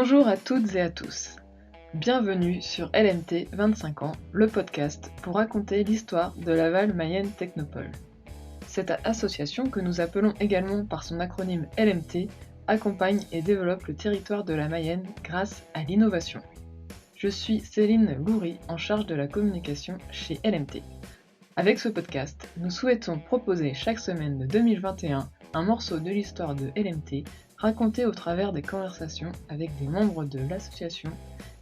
Bonjour à toutes et à tous. Bienvenue sur LMT 25 ans, le podcast pour raconter l'histoire de Laval Mayenne Technopole. Cette association, que nous appelons également par son acronyme LMT, accompagne et développe le territoire de la Mayenne grâce à l'innovation. Je suis Céline Loury, en charge de la communication chez LMT. Avec ce podcast, nous souhaitons proposer chaque semaine de 2021 un morceau de l'histoire de LMT raconté au travers des conversations avec des membres de l'association,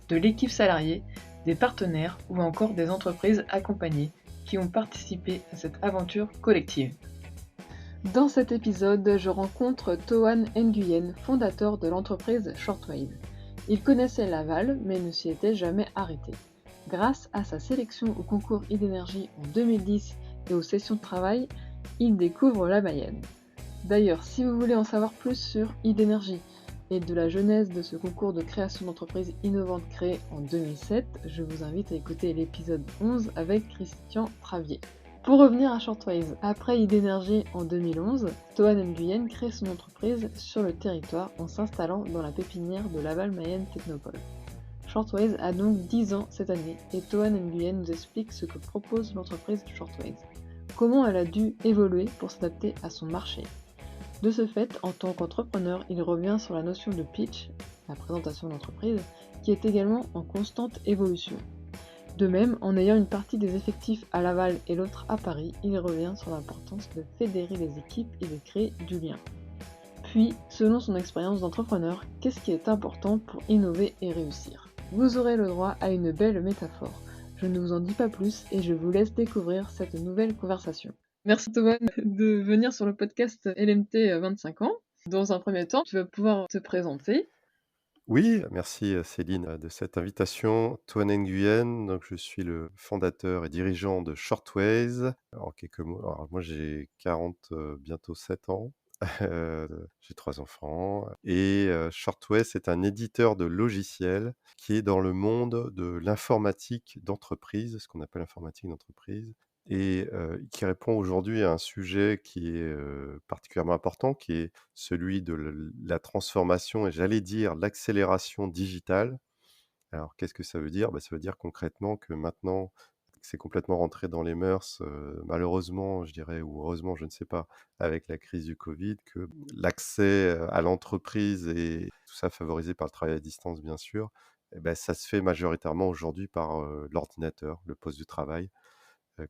de l'équipe salariée, des partenaires ou encore des entreprises accompagnées qui ont participé à cette aventure collective. Dans cet épisode, je rencontre Toan Nguyen, fondateur de l'entreprise Shortwave. Il connaissait Laval mais ne s'y était jamais arrêté. Grâce à sa sélection au concours e-d'énergie en 2010 et aux sessions de travail, il découvre la Mayenne. D'ailleurs, si vous voulez en savoir plus sur e-d'énergie et de la genèse de ce concours de création d'entreprises innovantes créé en 2007, je vous invite à écouter l'épisode 11 avec Christian Travier. Pour revenir à Shortwave, après e-d'énergie en 2011, Toan Nguyen crée son entreprise sur le territoire en s'installant dans la pépinière de Laval Mayenne Technopole. Shortwave a donc 10 ans cette année et Toan Nguyen nous explique ce que propose l'entreprise Shortwave, comment elle a dû évoluer pour s'adapter à son marché. De ce fait, en tant qu'entrepreneur, il revient sur la notion de pitch, la présentation de l'entreprise, qui est également en constante évolution. De même, en ayant une partie des effectifs à Laval et l'autre à Paris, il revient sur l'importance de fédérer les équipes et de créer du lien. Puis, selon son expérience d'entrepreneur, qu'est-ce qui est important pour innover et réussir ? Vous aurez le droit à une belle métaphore. Je ne vous en dis pas plus et je vous laisse découvrir cette nouvelle conversation. Merci Thomas de venir sur le podcast LMT 25 ans. Dans un premier temps, tu vas pouvoir te présenter. Oui, merci Céline de cette invitation. Toan Nguyen, donc je suis le fondateur et dirigeant de Shortwave. En quelques mots, alors moi j'ai 40, bientôt 7 ans. J'ai 3 enfants et Shortwave, c'est un éditeur de logiciels qui est dans le monde de l'informatique d'entreprise, ce qu'on appelle l'informatique d'entreprise et qui répond aujourd'hui à un sujet qui est, particulièrement important, qui est celui de la transformation et j'allais dire l'accélération digitale. Alors qu'est-ce que ça veut dire? Ça veut dire concrètement que maintenant, c'est complètement rentré dans les mœurs, malheureusement, je dirais, ou heureusement, je ne sais pas, avec la crise du covid, que l'accès, à l'entreprise et tout ça favorisé par le travail à distance, bien sûr, ça se fait majoritairement aujourd'hui par, l'ordinateur, le poste de travail,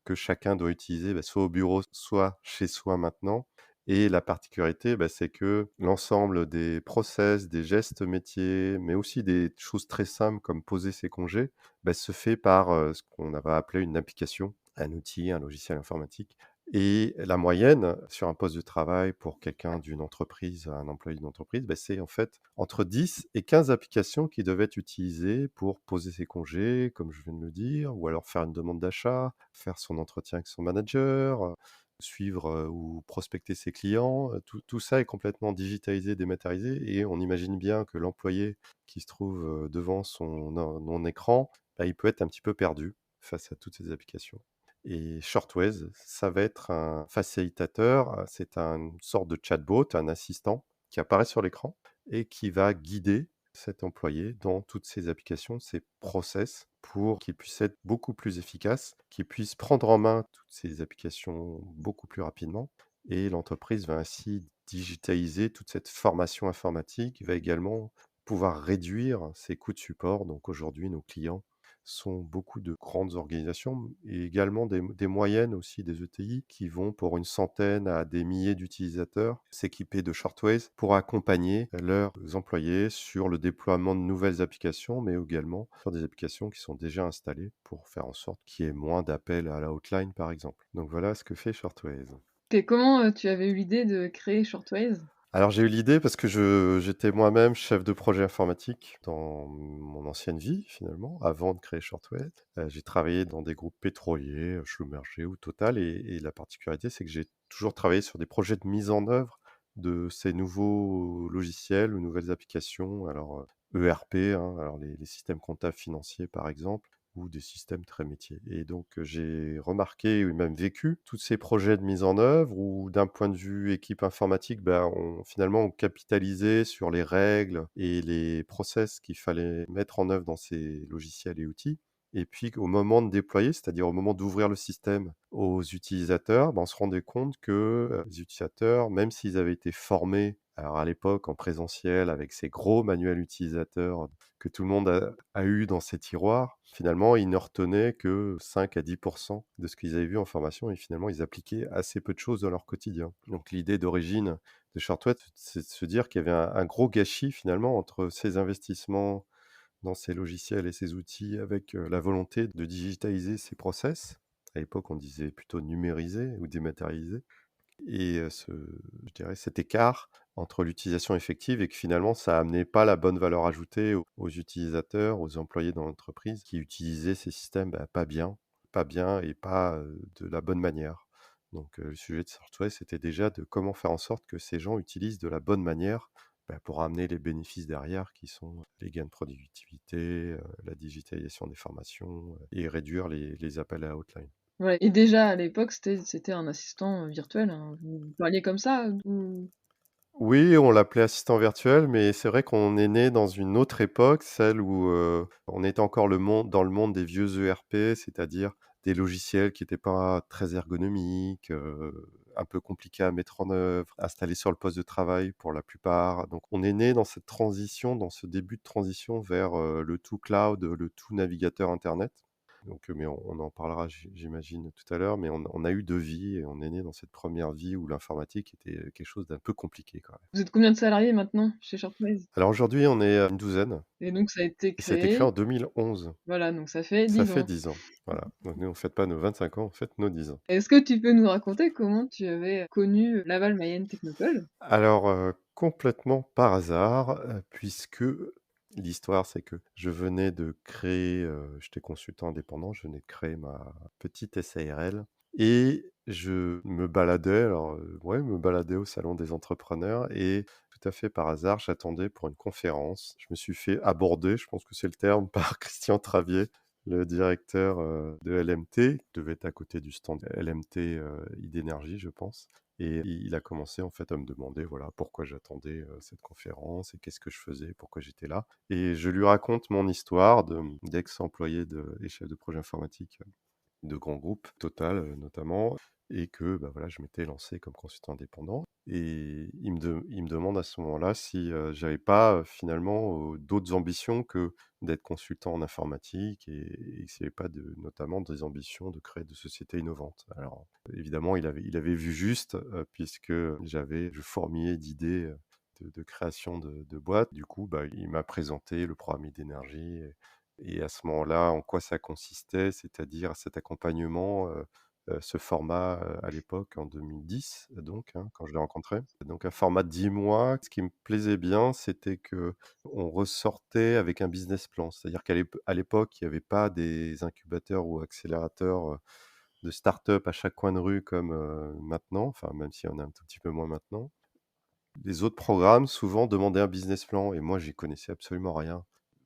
que chacun doit utiliser, soit au bureau, soit chez soi maintenant. Et la particularité, c'est que l'ensemble des process, des gestes métiers, mais aussi des choses très simples comme poser ses congés, se fait par, ce qu'on va appeler une application, un outil, un logiciel informatique. Et la moyenne sur un poste de travail pour quelqu'un d'une entreprise, un employé d'une entreprise, c'est en fait entre 10 et 15 applications qui doivent être utilisées pour poser ses congés, comme je viens de le dire, ou alors faire une demande d'achat, faire son entretien avec son manager, suivre, ou prospecter ses clients. Tout ça est complètement digitalisé, dématérialisé et on imagine bien que l'employé qui se trouve, devant son écran, il peut être un petit peu perdu face à toutes ces applications. Et Shortwave, ça va être un facilitateur, c'est une sorte de chatbot, un assistant qui apparaît sur l'écran et qui va guider cet employé dans toutes ses applications, ses process, pour qu'il puisse être beaucoup plus efficace, qu'il puisse prendre en main toutes ces applications beaucoup plus rapidement. Et l'entreprise va ainsi digitaliser toute cette formation informatique, va également pouvoir réduire ses coûts de support. Donc aujourd'hui, nos clients sont beaucoup de grandes organisations et également des moyennes aussi, des ETI qui vont pour une centaine à des milliers d'utilisateurs s'équiper de Shortwave pour accompagner leurs employés sur le déploiement de nouvelles applications, mais également sur des applications qui sont déjà installées pour faire en sorte qu'il y ait moins d'appels à la hotline, par exemple. Donc voilà ce que fait Shortwave. Et comment tu avais eu l'idée de créer Shortwave ? Alors j'ai eu l'idée parce que j'étais moi-même chef de projet informatique dans mon ancienne vie finalement, avant de créer Shortwave. J'ai travaillé dans des groupes pétroliers, Schlumberger ou Total et la particularité c'est que j'ai toujours travaillé sur des projets de mise en œuvre de ces nouveaux logiciels ou nouvelles applications, alors ERP, hein, alors les systèmes comptables financiers par exemple, ou des systèmes très métiers. Et donc, j'ai remarqué ou même vécu tous ces projets de mise en œuvre où d'un point de vue équipe informatique, on capitalisait sur les règles et les process qu'il fallait mettre en œuvre dans ces logiciels et outils. Et puis au moment de déployer, c'est-à-dire au moment d'ouvrir le système aux utilisateurs, on se rendait compte que, les utilisateurs, même s'ils avaient été formés, alors à l'époque en présentiel avec ces gros manuels utilisateurs que tout le monde a eu dans ses tiroirs, finalement, ils ne retenaient que 5 à 10 de ce qu'ils avaient vu en formation et finalement, ils appliquaient assez peu de choses dans leur quotidien. Donc l'idée d'origine de Shortwave, c'est de se dire qu'il y avait un gros gâchis finalement entre ces investissements dans ces logiciels et ces outils avec, la volonté de digitaliser ces process. À l'époque, on disait plutôt numériser ou dématérialiser et je dirais cet écart entre l'utilisation effective et que finalement ça amenait pas la bonne valeur ajoutée aux utilisateurs, aux employés dans l'entreprise qui utilisaient ces systèmes, pas bien et pas, de la bonne manière. Donc, le sujet de Software, c'était déjà de comment faire en sorte que ces gens utilisent de la bonne manière, pour amener les bénéfices derrière qui sont les gains de productivité, la digitalisation des formations, et réduire les appels à hotline. Ouais et déjà à l'époque, c'était un assistant, virtuel, hein? Vous parliez comme ça, ou? Oui, on l'appelait assistant virtuel, mais c'est vrai qu'on est né dans une autre époque, celle où, on était encore dans le monde des vieux ERP, c'est-à-dire des logiciels qui étaient pas très ergonomiques, un peu compliqués à mettre en œuvre, installés sur le poste de travail pour la plupart. Donc on est né dans cette transition, dans ce début de transition vers, le tout cloud, le tout navigateur internet. Donc, mais on en parlera j'imagine tout à l'heure, mais on a eu 2 vies et on est né dans cette première vie où l'informatique était, quelque chose d'un peu compliqué quand même. Vous êtes combien de salariés maintenant chez Shortwave? Alors aujourd'hui, on est, une douzaine Et donc ça a été et ça a été créé créé, en 2011. voilà, donc ça fait Ça 10 fait ans. 10 ans, voilà. Donc nous, on fête pas nos 25 ans, on fête nos 10 ans. Est-ce que tu peux nous raconter comment tu avais connu Laval Mayenne Technopole? Alors, complètement par hasard, puisque l'histoire, c'est que je venais de créer, j'étais consultant indépendant, je venais de créer ma petite SARL et je me baladais alors, me baladais au salon des entrepreneurs et tout à fait par hasard, j'attendais pour une conférence. Je me suis fait aborder, je pense que c'est le terme, par Christian Travier, le directeur, de LMT, qui devait être à côté du stand LMT, Idénergie, je pense. Et il a commencé en fait à me demander, voilà, pourquoi j'attendais, cette conférence et qu'est-ce que je faisais, pourquoi j'étais là. Et je lui raconte mon histoire d'ex-employé et chef de projet informatique de grands groupes, Total, notamment, et que, voilà, je m'étais lancé comme consultant indépendant et il me demande à ce moment-là si, j'avais pas, finalement, d'autres ambitions que d'être consultant en informatique et s'il y avait pas notamment des ambitions de créer de sociétés innovantes. Alors évidemment, il avait vu juste, puisque je fourmillais d'idées, de création de boîtes. Du coup, il m'a présenté le programme d'énergie et à ce moment-là, en quoi ça consistait, c'est-à-dire cet accompagnement, ce format, à l'époque en 2010 donc, hein, quand je l'ai rencontré. Donc un format de 10 mois. Ce qui me plaisait bien, c'était que on ressortait avec un business plan. C'est-à-dire à l'époque, il n'y avait pas des incubateurs ou accélérateurs, de start-up à chaque coin de rue comme, maintenant, enfin même s'il y en a un tout petit peu moins maintenant. Les autres programmes, souvent, demandaient un business plan et moi, j'y connaissais absolument rien.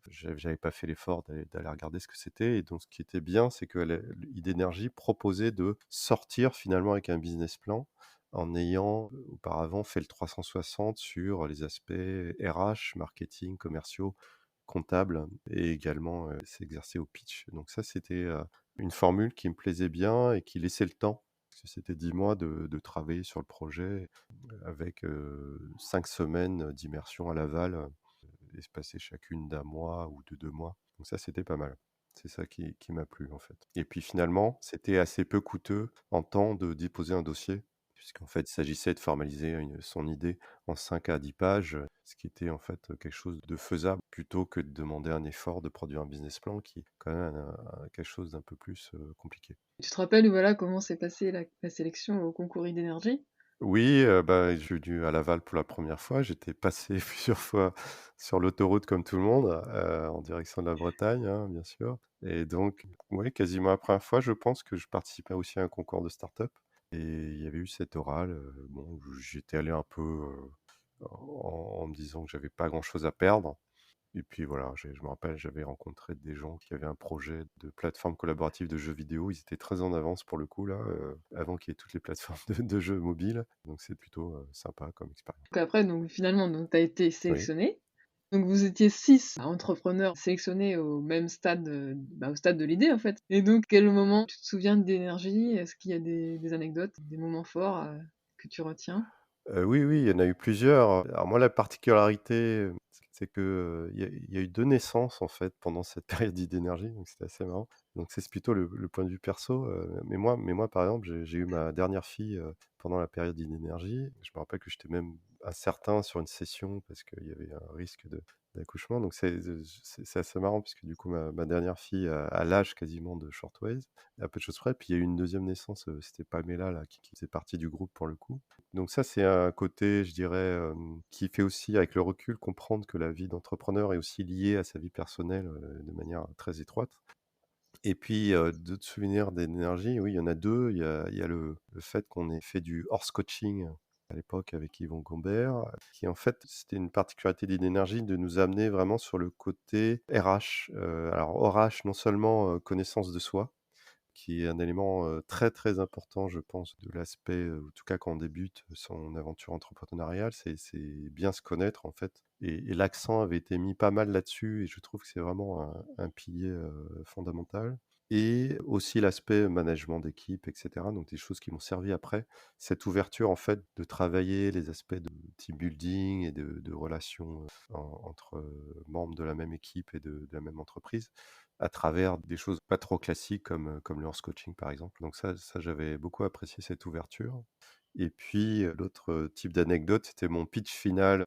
J'avais pas fait l'effort d'aller regarder ce que c'était et donc ce qui était bien, c'est que Idénergie proposait de sortir finalement avec un business plan en ayant, auparavant fait le 360 sur les aspects RH, marketing, commerciaux, comptables et également, s'exercer au pitch. Donc ça, c'était, une formule qui me plaisait bien et qui laissait le temps, parce que c'était 10 mois de travailler sur le projet avec, 5 semaines d'immersion à Laval, espacées chacune d'un mois ou de 2 mois. Donc ça, c'était pas mal. C'est ça qui m'a plu, en fait. Et puis finalement, c'était assez peu coûteux en temps de déposer un dossier, puisqu'en fait, il s'agissait de formaliser son idée en 5 à 10 pages, ce qui était en fait, quelque chose de faisable, plutôt que de demander un effort de produire un business plan qui est quand même quelque chose d'un peu plus, compliqué. Tu te rappelles, voilà, comment s'est passée la sélection au concours d'énergie? Oui, je suis venu à Laval pour la première fois. J'étais passé plusieurs fois sur l'autoroute comme tout le monde, en direction de la Bretagne, hein, bien sûr et donc oui, quasiment la première fois, je pense que je participais aussi à un concours de start-up et il y avait eu cet oral, bon, où j'étais allé un peu, en me disant que j'avais pas grand-chose à perdre Et puis voilà, je me rappelle, j'avais rencontré des gens qui avaient un projet de plateforme collaborative de jeux vidéo. Ils étaient très en avance pour le coup là, avant qu'il y ait toutes les plateformes de jeux mobiles. Donc c'est plutôt, sympa comme expérience. Donc après, donc finalement, tu as été Oui. sélectionné. Donc vous étiez 6 entrepreneurs sélectionnés au même stade, au stade de l'idée, en fait. Et donc quel moment tu te souviens d'Énergie? Est-ce qu'il y a des anecdotes, des moments forts, que tu retiens? Oui, oui, il y en a eu plusieurs. Alors moi, la particularité, c'est que, il y a eu 2 naissances, en fait, pendant cette période d'Idénergie, donc c'était assez marrant. Donc c'est plutôt le point de vue perso, mais moi, par exemple, j'ai eu ma dernière fille, pendant la période d'Idénergie. Je me rappelle que j'étais même incertain sur une session parce qu'il y avait un risque d'accouchement. Donc c'est assez marrant puisque du coup, ma dernière fille a l'âge quasiment de Shortwave, à peu de choses près. Puis il y a eu une deuxième naissance, c'était Pamela là, qui faisait partie du groupe pour le coup. Donc ça, c'est un côté, je dirais, qui fait aussi, avec le recul, comprendre que la vie d'entrepreneur est aussi liée à sa vie personnelle, de manière très étroite. Et puis, d'autres souvenirs d'énergie, oui, il y en a 2. Il y a le fait qu'on ait fait du horse coaching à l'époque avec Yvon Gombert, qui en fait, c'était une particularité d'énergie de nous amener vraiment sur le côté RH. Alors RH, non seulement, connaissance de soi, qui est un élément, très, très important, je pense, de l'aspect, en tout cas quand on débute son aventure entrepreneuriale, c'est bien se connaître en fait et l'accent avait été mis pas mal là-dessus et je trouve que c'est vraiment un pilier, fondamental et aussi l'aspect management d'équipe et cetera, donc des choses qui m'ont servi après. Cette ouverture en fait de travailler les aspects de team building et de relations, entre, membres de la même équipe et de la même entreprise à travers des choses pas trop classiques comme le horse coaching, par exemple. Donc ça j'avais beaucoup apprécié cette ouverture et puis, l'autre, type d'anecdote, c'était mon pitch final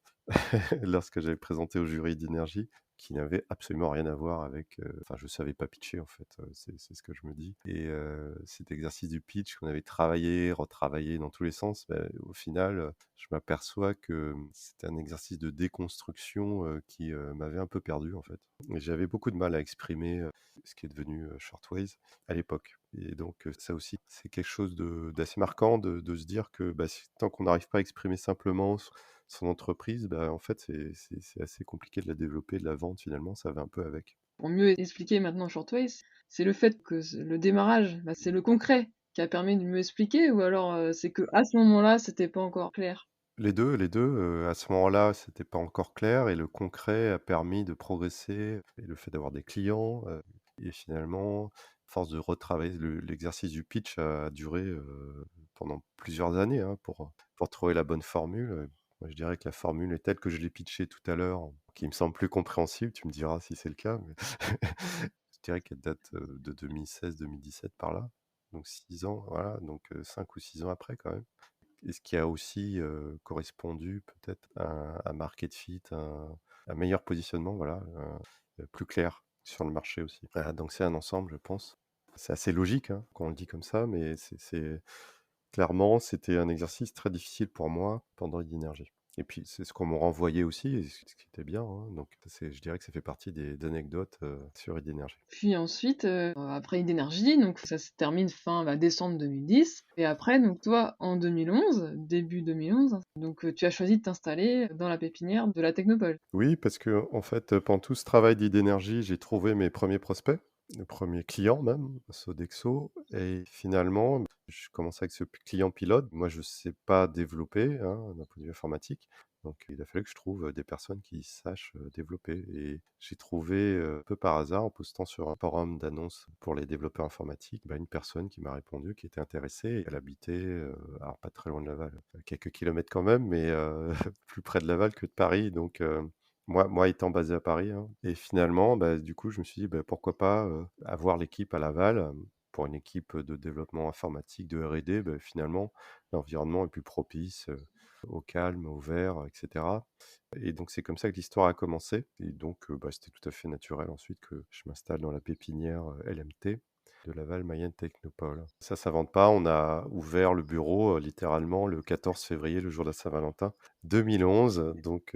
lorsque j'avais présenté au jury d'énergie, qui n'avait absolument rien à voir avec, enfin je savais pas pitcher en fait, c'est ce que je me dis et cet exercice du pitch qu'on avait travaillé, retravaillé dans tous les sens, au final, je m'aperçois que, c'était un exercice de déconstruction, qui, m'avait un peu perdu en fait et j'avais beaucoup de mal à exprimer, ce qui est devenu, Shortwave à l'époque et donc ça aussi, c'est quelque chose d'assez marquant de se dire que, si tant qu'on n'arrive pas à exprimer simplement son entreprise, en fait, c'est assez compliqué de la développer, de la vendre finalement, ça va un peu avec. Pour mieux expliquer maintenant Shortwave, c'est le fait que le démarrage, c'est le concret qui a permis de mieux expliquer ou alors c'est que à ce moment-là, c'était pas encore clair? Les 2, à ce moment-là, c'était pas encore clair et le concret a permis de progresser et le fait d'avoir des clients, et finalement, à force de retravailler l'exercice du pitch a duré, pendant plusieurs années, hein, pour trouver la bonne formule, moi je dirais que la formule est telle que je l'ai pitchée tout à l'heure, qui me semble plus compréhensible, tu me diras si c'est le cas, mais je dirais qu'elle date, de 2016-2017 par là, donc 6 ans, voilà, donc 5 ou 6 ans après quand même. Et ce qui a aussi, correspondu peut-être à un market fit, un meilleur positionnement, voilà, plus clair sur le marché aussi. Voilà, donc c'est un ensemble, je pense. C'est assez logique, hein, quand on le dit comme ça, mais c'est clairement, c'était un exercice très difficile pour moi pendant Idénergie. Et puis c'est ce qu'on m'a renvoyé aussi et ce qui était bien, hein, donc je dirais que ça fait partie des anecdotes, sur Idénergie. Puis ensuite, après Idénergie, donc ça se termine fin, décembre 2010 et après donc toi, en 2011, début 2011, donc tu as choisi de t'installer dans la pépinière de la Technopole. Oui, parce que en fait, pendant tout ce travail d'Idénergie, j'ai trouvé mes premiers prospects, mes premiers clients même, Sodexo et finalement, je commençais avec ce client pilote. Moi, je ne sais pas développer, hein, d'un point de vue informatique, donc il a fallu que je trouve, des personnes qui sachent, développer et j'ai trouvé, un peu par hasard, en postant sur un forum d'annonces pour les développeurs informatiques, une personne qui m'a répondu, qui était intéressée. Elle habitait, alors pas très loin de Laval, à quelques kilomètres quand même, mais plus près de Laval que de Paris, donc moi étant basé à Paris, hein et finalement, du coup, je me suis dit: pourquoi pas, avoir l'équipe à Laval?» Pour une équipe, de développement informatique, de R&D, finalement, l'environnement est plus propice, au calme, au vert, et cetera et donc c'est comme ça que l'histoire a commencé et donc c'était tout à fait naturel ensuite que je m'installe dans la pépinière, LMT de Laval Mayenne Technopole. Ça s'invente pas, on a ouvert le bureau, littéralement le 14 février, le jour de la Saint-Valentin 2011, donc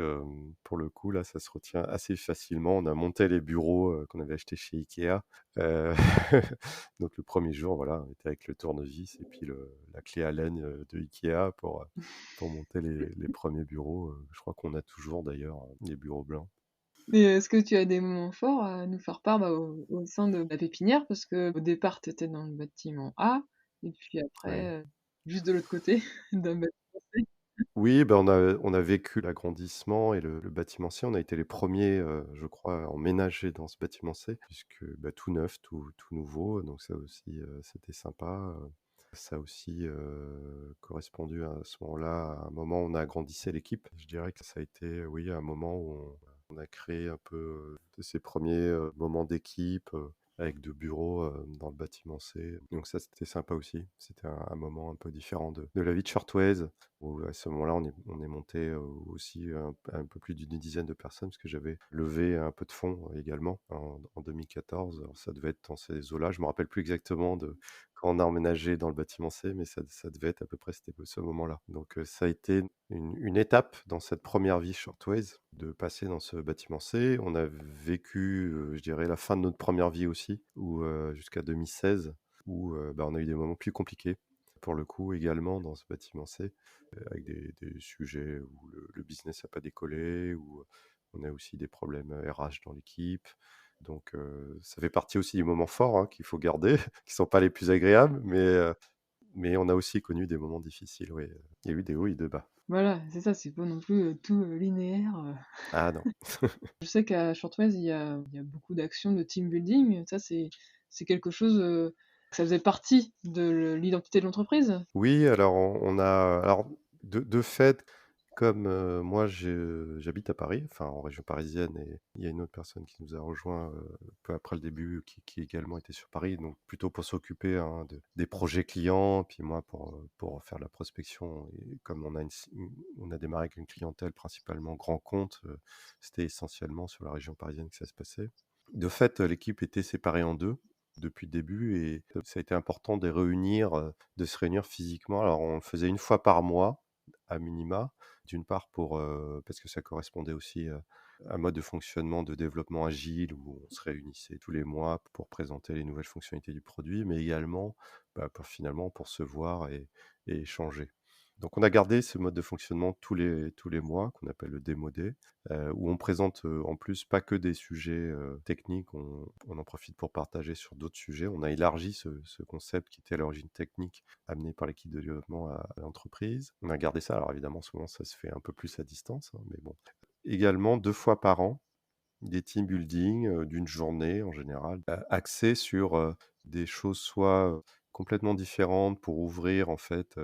pour le coup, là, ça se retient assez facilement. On a monté les bureaux, qu'on avait achetés chez Ikea, heu, donc le premier jour, voilà, on était avec le tournevis et puis la clé Allen, de Ikea pour monter les premiers bureaux, je crois qu'on a toujours d'ailleurs, les bureaux blancs. Et est-ce que tu as des moments forts à nous faire part, au sein de la pépinière? Parce qu'au départ, tu étais dans le bâtiment A et puis Oui. après, juste de l'autre côté d'un bâtiment C. Oui, bah, on a vécu l'agrandissement et le bâtiment C. On a été les premiers, je crois, à emménager dans ce bâtiment C puisque, bah, tout neuf, tout nouveau, donc ça aussi, c'était sympa, ça a aussi, correspondu à ce moment-là, à un moment où on a agrandissait l'équipe. Je dirais que ça a été, oui, un moment où on a créé un peu, de ces premiers moments d'équipe, avec 2 bureaux, dans le bâtiment C. Donc ça, c'était sympa aussi. C'était un moment un peu différent de la vie de Shortways, où à ce moment-là, on est monté, aussi un peu plus d'une dizaine de personnes parce que j'avais levé un peu de fonds également en 2014. Alors ça devait être dans ces eaux-là. Je me rappelle plus exactement de quand on a emménagé dans le bâtiment C, mais ça devait être à peu près c'était ce moment-là. Donc, ça a été une étape dans cette première vie Shortways, de passer dans ce bâtiment C. On a vécu, je dirais la fin de notre première vie aussi, où, jusqu'à 2016, où, bah, on a eu des moments plus compliqués, pour le coup également dans ce bâtiment C, avec des sujets où le business n'a pas décollé, où on a aussi des problèmes, RH dans l'équipe. Donc, ça fait partie aussi des moments forts, hein, qu'il faut garder, qui sont pas les plus agréables, mais on a aussi connu des moments difficiles, oui, il y a eu des hauts et des bas. Voilà, c'est ça, c'est pas non plus, tout, linéaire. Ah non. Je sais qu'à Shortwave, il y a beaucoup d'actions de team building. Ça, c'est quelque chose, ça faisait partie de l'identité de l'entreprise? Oui, alors on a alors de fait, comme, moi j'habite à Paris, enfin en région parisienne et il y a une autre personne qui nous a rejoint, peu après le début qui également était sur Paris, donc plutôt pour s'occuper, hein, des projets clients, puis moi pour faire la prospection et comme on a démarré avec une clientèle principalement grand compte, c'était essentiellement sur la région parisienne que ça se passait. De fait, l'équipe était séparée en 2 depuis le début et ça a été important de se réunir physiquement. Alors on le faisait une fois par mois à minima, d'une part parce que ça correspondait aussi, à un mode de fonctionnement de développement agile où on se réunissait tous les mois pour présenter les nouvelles fonctionnalités du produit, mais également, bah, pour se voir et échanger. Donc on a gardé ce mode de fonctionnement tous les mois qu'on appelle le démo day, où on présente, en plus pas que des sujets, techniques, on en profite pour partager sur d'autres sujets. On a élargi ce concept qui était à l'origine technique, amené par l'équipe de développement à l'entreprise. On a gardé ça, alors évidemment souvent ça se fait un peu plus à distance, hein, mais bon. Également 2 fois par an, des team building, d'une journée en général, axés sur, des choses soit, complètement différentes pour ouvrir en fait,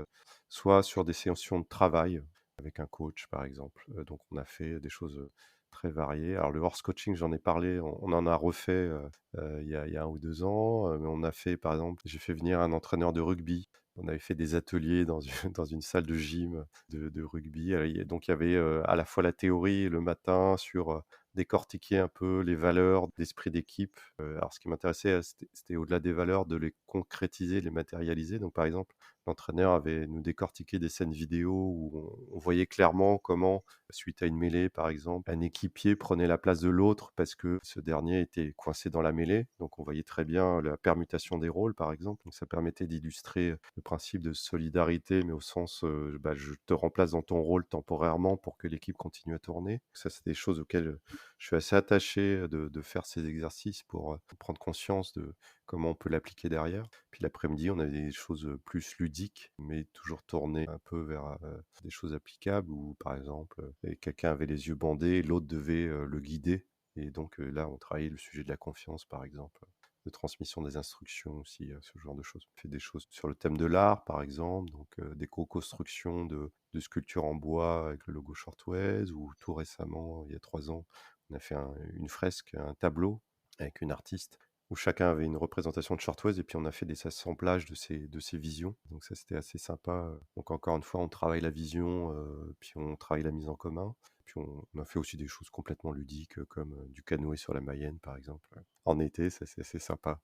soit sur des sessions de travail avec un coach par exemple. Donc on a fait des choses, très variées. Alors le horse coaching, j'en ai parlé, on en a refait, il y a 1 ou 2 ans, mais on a fait par exemple j'ai fait venir un entraîneur de rugby. On avait fait des ateliers dans une dans une salle de gym de rugby. Donc il y avait, à la fois la théorie le matin sur, décortiquer un peu les valeurs d'esprit d'équipe. Alors ce qui m'intéressait, c'était au-delà des valeurs, de les concrétiser, les matérialiser. Donc par exemple, l'entraîneur avait nous décortiqué des scènes vidéo où on voyait clairement comment, suite à une mêlée par exemple, un équipier prenait la place de l'autre parce que ce dernier était coincé dans la mêlée. Donc on voyait très bien la permutation des rôles par exemple. Donc ça permettait d'illustrer, le principe de solidarité, mais au sens, bah, je te remplace dans ton rôle temporairement pour que l'équipe continue à tourner. Ça, c'est des choses auxquelles, je suis assez attaché, de faire ces exercices pour prendre conscience de comment on peut l'appliquer derrière. Puis l'après-midi, on avait des choses, plus ludiques, mais toujours tournées un peu vers, des choses applicables où, par exemple, quelqu'un avait les yeux bandés, l'autre devait, le guider et donc, là, on travaillait le sujet de la confiance, par exemple, de transmission des instructions aussi, ce genre de choses. On fait des choses sur le thème de l'art, par exemple, donc, des co-constructions de sculptures en bois avec le logo Shortways ou tout récemment, il y a 3 ans, on a fait une fresque, un tableau avec une artiste où chacun avait une représentation de Shortways et puis on a fait des assemblages de ces visions. Donc ça, c'était assez sympa. Donc encore une fois, on travaille la vision, puis on travaille la mise en commun. Puis on a fait aussi des choses complètement ludiques comme du canoë sur la Mayenne, par exemple. En été, ça c'est assez sympa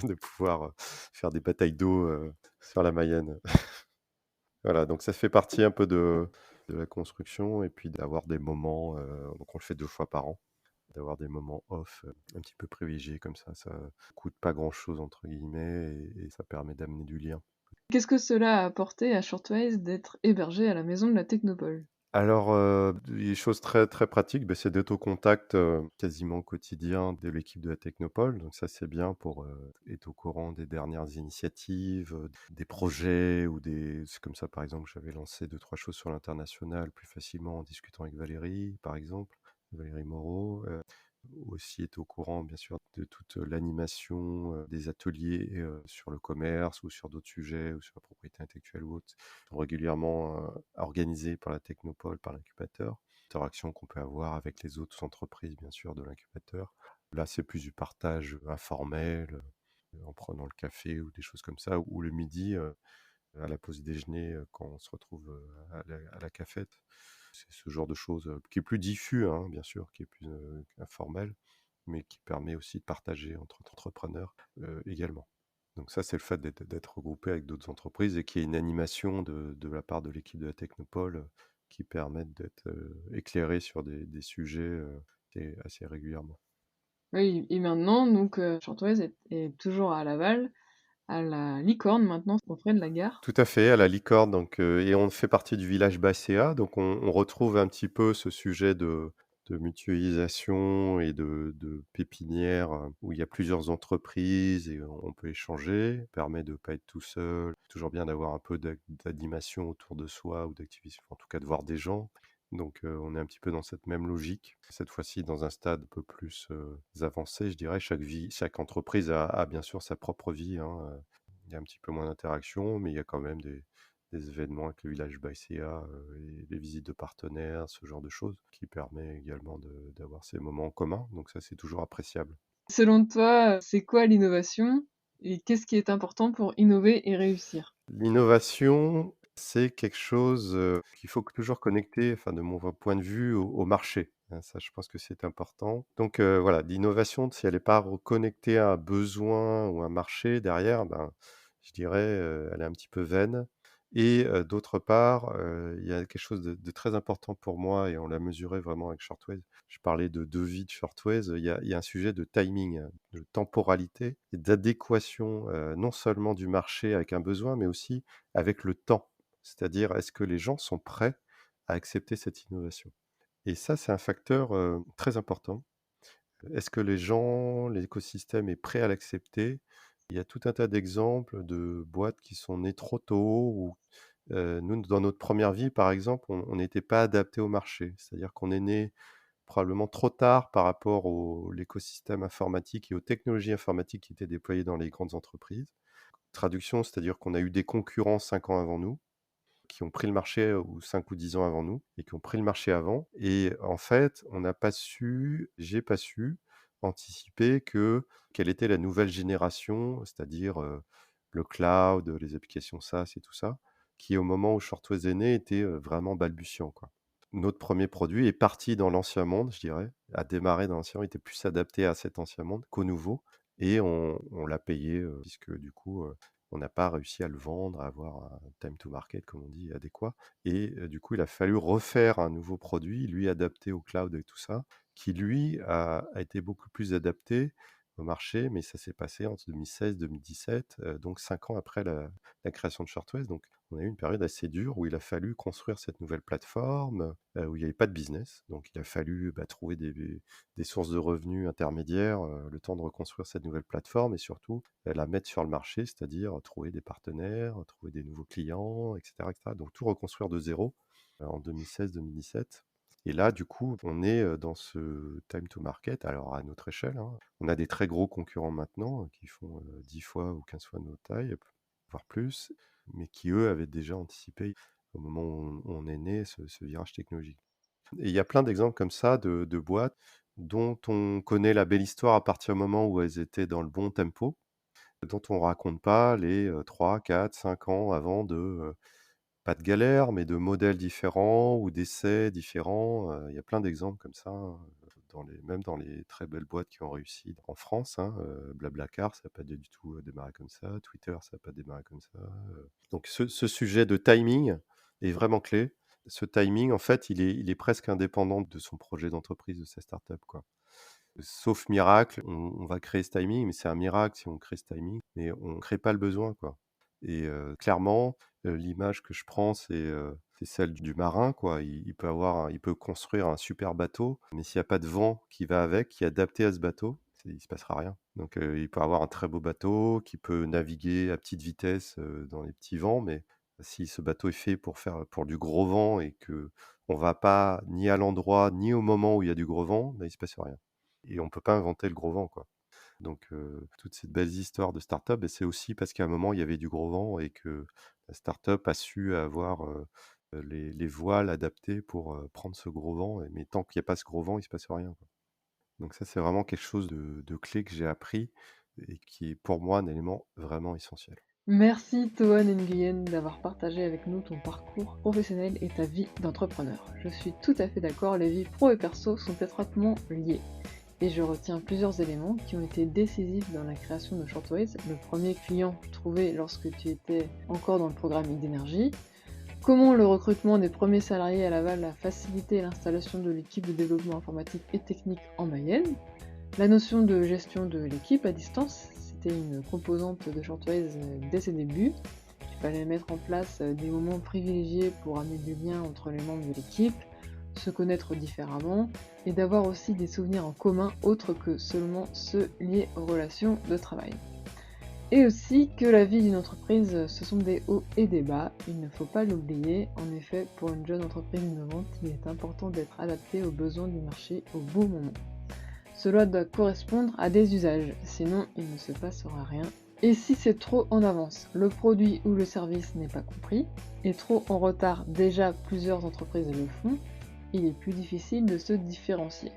de pouvoir faire des batailles d'eau sur la Mayenne. Voilà, donc ça fait partie un peu de la construction et puis d'avoir des moments, donc on le fait 2 fois par an, d'avoir des moments off, un petit peu privilégiés comme ça coûte pas grand-chose entre guillemets et ça permet d'amener du lien. Qu'est-ce que cela a apporté à Shortwave d'être hébergé à la maison de la Technopole? Alors, des choses très, très pratiques, c'est d'être au contact, quasiment quotidien de l'équipe de la Technopole. Donc ça, c'est bien pour, être au courant des dernières initiatives, des projets ou des c'est comme ça, par exemple, j'avais lancé deux trois choses sur l'international plus facilement en discutant avec Valérie, par exemple, Valérie Moreau. Aussi être au courant, bien sûr, de toute l'animation, des ateliers, sur le commerce ou sur d'autres sujets ou sur la propriété intellectuelle ou autre, sont régulièrement, organisés par la Technopole, par l'incubateur. Interactions qu'on peut avoir avec les autres entreprises, bien sûr, de l'incubateur. Là, c'est plus du partage, informel, en prenant le café ou des choses comme ça, ou le midi, à la pause déjeuner, quand on se retrouve, à la cafette. C'est ce genre de choses, qui est plus diffus, hein, bien sûr, qui est plus, informel, mais qui permet aussi de partager entre entrepreneurs, également. Donc ça, c'est le fait d'être regroupé avec d'autres entreprises et qu'il y ait une animation de la part de l'équipe de la Technopole, qui permettent d'être, éclairés sur des sujets, assez régulièrement. Oui et maintenant donc Chantoise est toujours à Laval, à la Licorne maintenant, auprès de la gare. Tout à fait, à la Licorne, donc et on fait partie du village Basséa, donc on retrouve un petit peu ce sujet de mutualisation et de pépinière, où il y a plusieurs entreprises et on peut échanger, permet de pas être tout seul. Toujours bien d'avoir un peu d'animation autour de soi ou d'activité, en tout cas de voir des gens. Donc on est un petit peu dans cette même logique. Cette fois-ci dans un stade un peu plus, avancé, je dirais. Chaque entreprise a bien sûr sa propre vie, hein, il y a un petit peu moins d'interaction, mais il y a quand même des événements avec le village Baïséa, et les visites de partenaires, ce genre de choses, qui permet également d'avoir ces moments en commun. Donc ça, c'est toujours appréciable. Selon toi, c'est quoi l'innovation et qu'est-ce qui est important pour innover et réussir? L'innovation, c'est quelque chose, qu'il faut toujours connecter, enfin de mon point de vue, au marché, hein. Ça, je pense que c'est important. Donc voilà, l'innovation, si elle n'est pas reconnectée à un besoin ou un marché derrière, je dirais, elle est un petit peu vaine et d'autre part, il y a quelque chose de très important pour moi et on l'a mesuré vraiment avec Shortwave. Je parlais de devis de Shortwave, il y a un sujet de timing, de temporalité et d'adéquation, non seulement du marché avec un besoin, mais aussi avec le temps. C'est-à-dire, est-ce que les gens sont prêts à accepter cette innovation? Et ça, c'est un facteur, très important. Est-ce que les gens, l'écosystème est prêt à l'accepter? Il y a tout un tas d'exemples de boîtes qui sont nées trop tôt ou, nous, dans notre première vie, par exemple, on n'était pas adapté au marché. C'est-à-dire qu'on est né probablement trop tard par rapport au l'écosystème informatique et aux technologies informatiques qui étaient déployées dans les grandes entreprises. Traduction, c'est-à-dire qu'on a eu des concurrents 5 ans avant nous, qui ont pris le marché, ou 5 ou 10 ans avant nous et qui ont pris le marché avant et en fait, on n'a pas su j'ai pas su anticiper quelle était la nouvelle génération, c'est-à-dire, le cloud, les applications SaaS et tout ça, qui au moment où Shortwave est né était, vraiment balbutiant, quoi. Notre premier produit est parti dans l'ancien monde, je dirais, a démarré dans l'ancien monde, était plus adapté à cet ancien monde qu'au nouveau et on l'a payé, puisque du coup, on n'a pas réussi à le vendre, à avoir un time to market, comme on dit, adéquat et du coup, il a fallu refaire un nouveau produit, lui adapté au cloud et tout ça, qui lui a été beaucoup plus adapté au marché, mais ça s'est passé entre 2016-2017, donc 5 ans après la création de Shortwave. Donc on a eu une période assez dure où il a fallu construire cette nouvelle plateforme, où il n'y avait pas de business. Donc il a fallu, trouver des sources de revenus intermédiaires, le temps de reconstruire cette nouvelle plateforme et surtout, la mettre sur le marché, c'est-à-dire trouver des partenaires, trouver des nouveaux clients et cetera et cetera. Donc tout reconstruire de zéro, en 2016-2017 et là, du coup, on est, dans ce time to market, alors à notre échelle, hein. On a des très gros concurrents maintenant, qui font, 10 fois ou 15 fois notre taille, voire plus, mais qui eux avaient déjà anticipé au moment où on est né ce virage technologique. Et il y a plein d'exemples comme ça de boîtes dont on connaît la belle histoire à partir du moment où elles étaient dans le bon tempo, dont on raconte pas les, 3, 4, 5 ans avant pas de galère, mais de modèles différents ou d'essais différents, il y a plein d'exemples comme ça, même dans les très belles boîtes qui ont réussi en France, hein, Blablacar, ça n'a pas du tout, démarré comme ça, Twitter, ça n'a pas démarré comme ça, donc ce sujet de timing est vraiment clé. Ce timing, en fait, il est presque indépendant de son projet d'entreprise, de sa start-up, quoi. Sauf miracle, on va créer ce timing, mais c'est un miracle si on crée ce timing, mais on ne crée pas le besoin, quoi. Et clairement, l'image que je prends, c'est celle du marin, quoi. Il peut construire un super bateau, mais s'il y a pas de vent qui va avec, qui est adapté à ce bateau, il se passera rien. Donc il peut avoir un très beau bateau qui peut naviguer à petite vitesse, dans les petits vents, mais si ce bateau est fait pour du gros vent et qu'on va pas ni à l'endroit, ni au moment où il y a du gros vent, bah, il se passe rien. Et on peut pas inventer le gros vent, quoi. Donc toutes ces belles histoires de start-up, c'est aussi parce qu'à un moment, il y avait du gros vent et que la start-up a su avoir, les voiles adaptées pour, prendre ce gros vent mais tant qu'il y a pas ce gros vent, il se passe rien, quoi. Donc ça, c'est vraiment quelque chose de clé que j'ai appris et qui est pour moi un élément vraiment essentiel. Merci Toan Nguyen d'avoir partagé avec nous ton parcours professionnel et ta vie d'entrepreneur. Je suis tout à fait d'accord, les vies pro et perso sont étroitement liées. Et je retiens plusieurs éléments qui ont été décisifs dans la création de Shortways. Le premier client trouvé lorsque tu étais encore dans le programme d'Énergie. Comment le recrutement des premiers salariés à Laval a facilité l'installation de l'équipe de développement informatique et technique en Mayenne. La notion de gestion de l'équipe à distance, c'était une composante de Shortways dès ses débuts. Il fallait mettre en place des moments privilégiés pour amener du lien entre les membres de l'équipe, se connaître différemment et d'avoir aussi des souvenirs en commun autres que seulement ceux liés aux relations de travail. Et aussi que la vie d'une entreprise, ce sont des hauts et des bas, il ne faut pas l'oublier. En effet, pour une jeune entreprise innovante, il est important d'être adapté aux besoins du marché au bon moment. Cela doit correspondre à des usages, sinon il ne se passera rien. Et si c'est trop en avance, le produit ou le service n'est pas compris, et trop en retard, déjà plusieurs entreprises le font, il est plus difficile de se différencier.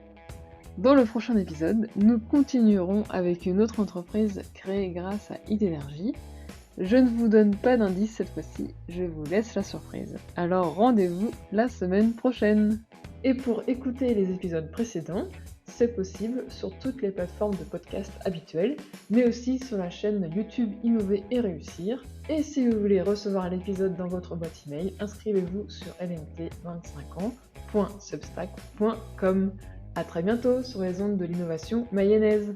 Dans le prochain épisode, nous continuerons avec une autre entreprise créée grâce à Idénergie. Je ne vous donne pas d'indice cette fois-ci, je vous laisse la surprise. Alors rendez-vous la semaine prochaine. Et pour écouter les épisodes précédents, c'est possible sur toutes les plateformes de podcast habituelles, mais aussi sur la chaîne YouTube Innover et Réussir. Et si vous voulez recevoir l'épisode dans votre boîte email, inscrivez-vous sur lmt25ans.substack.com. À très bientôt sur les ondes de l'innovation mayonnaise.